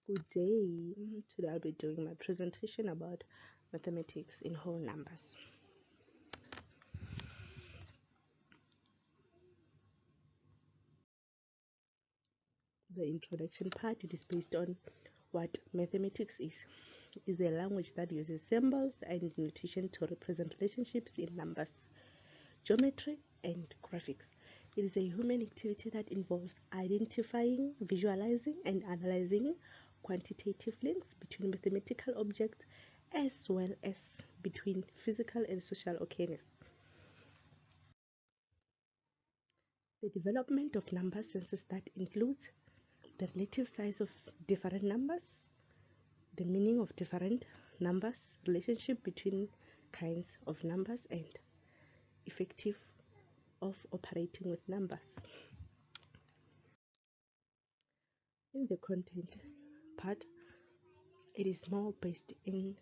Good day. Today I'll be doing my presentation about mathematics in whole numbers. The introduction part, it is based on what mathematics is. It is a language that uses symbols and notation to represent relationships in numbers, geometry, and graphics. It is a human activity that involves identifying, visualizing, and analyzing quantitative links between mathematical objects as well as between physical and social occurrences. The development of number senses that includes the relative size of different numbers, the meaning of different numbers, relationship between kinds of numbers, and effective of operating with numbers. In the content part, it is more based in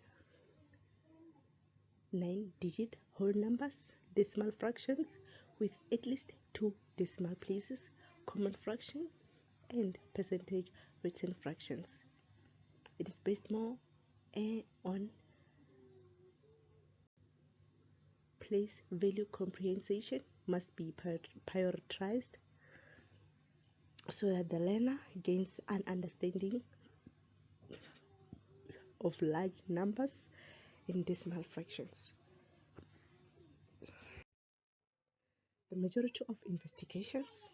9-digit whole numbers, decimal fractions with at least 2 decimal places, common fraction, and percentage written fractions. It is based more on place value comprehension must be prioritized so that the learner gains an understanding of large numbers in decimal fractions. The majority of investigations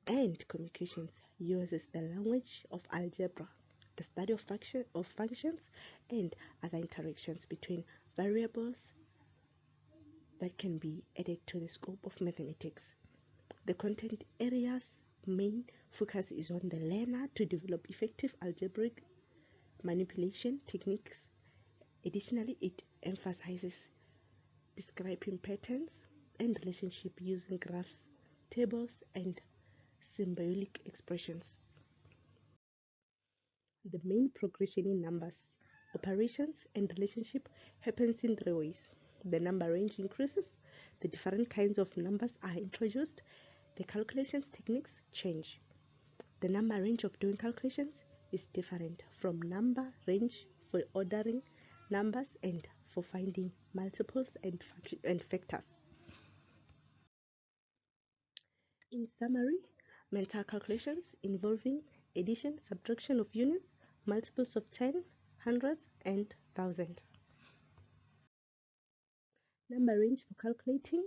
and communications uses the language of algebra, the study of functions and other interactions between variables that can be added to the scope of mathematics. The content area's main focus is on the learner to develop effective algebraic manipulation techniques. Additionally, it emphasizes describing patterns and relationship using graphs, tables, and symbolic expressions. The main progression in numbers, operations, and relationship happens in 3 ways. The number range increases, the different kinds of numbers are introduced, the calculations techniques change. The number range of doing calculations is different from number range for ordering numbers and for finding multiples and factors. In summary, mental calculations involving addition, subtraction of units, multiples of 10, hundreds, and thousand. Number range for calculating,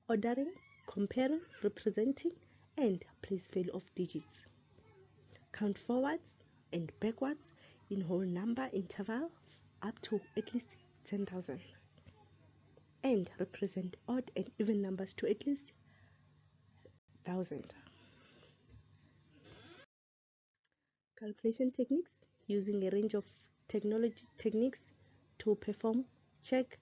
ordering, comparing, representing, and place value of digits. Count forwards and backwards in whole number intervals up to at least 10,000. And represent odd and even numbers to at least 1,000. Calculation techniques using a range of technology techniques to perform check,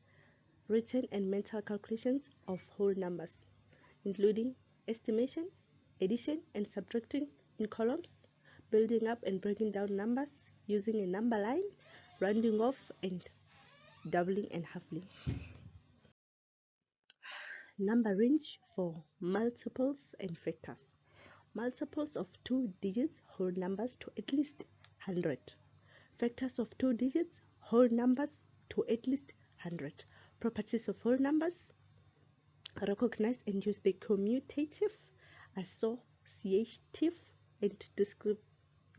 written and mental calculations of whole numbers, including estimation, addition and subtracting in columns, building up and breaking down numbers using a number line, rounding off and doubling and halving. Number range for multiples and factors. Multiples of 2 digits whole numbers to at least 100. Factors of 2 digits whole numbers to at least 100. Properties of whole numbers. Recognize and use the commutative, associative, and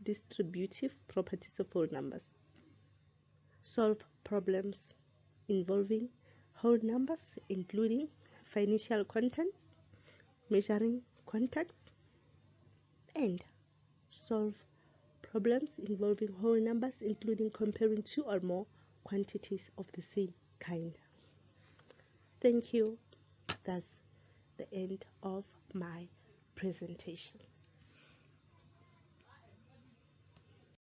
distributive properties of whole numbers. Solve problems involving whole numbers, including financial contents, measuring contacts, and solve problems involving whole numbers, including comparing 2 or more quantities of the same kind. Thank you. That's the end of my presentation.